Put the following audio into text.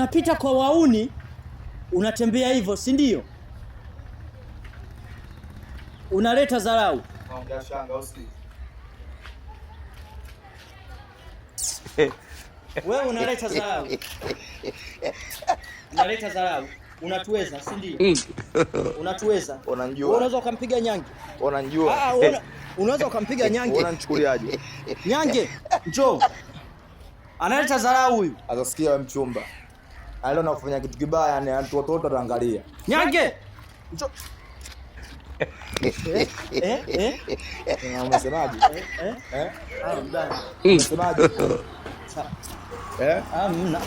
unapita kwa wauni, unatembea hivyo, si ndio? Unaleta dharau. Wewe unaleta dharau. Unaleta dharau. Unatuweza, si ndio? Unatuweza. Unanijua. Wewe unaweza ukampiga Nyange. Unanijua. Unaweza ukampiga Nyange. Unanichukuliaje? Nyange, njoo. Analeta dharau huyu. Atasikia wewe mchumba. Leo nakufanya kitu kibaya, yani watu wote wataangalia. Nyange. Njoo. Unasemaje? Mdada. Unasemaje? Mna.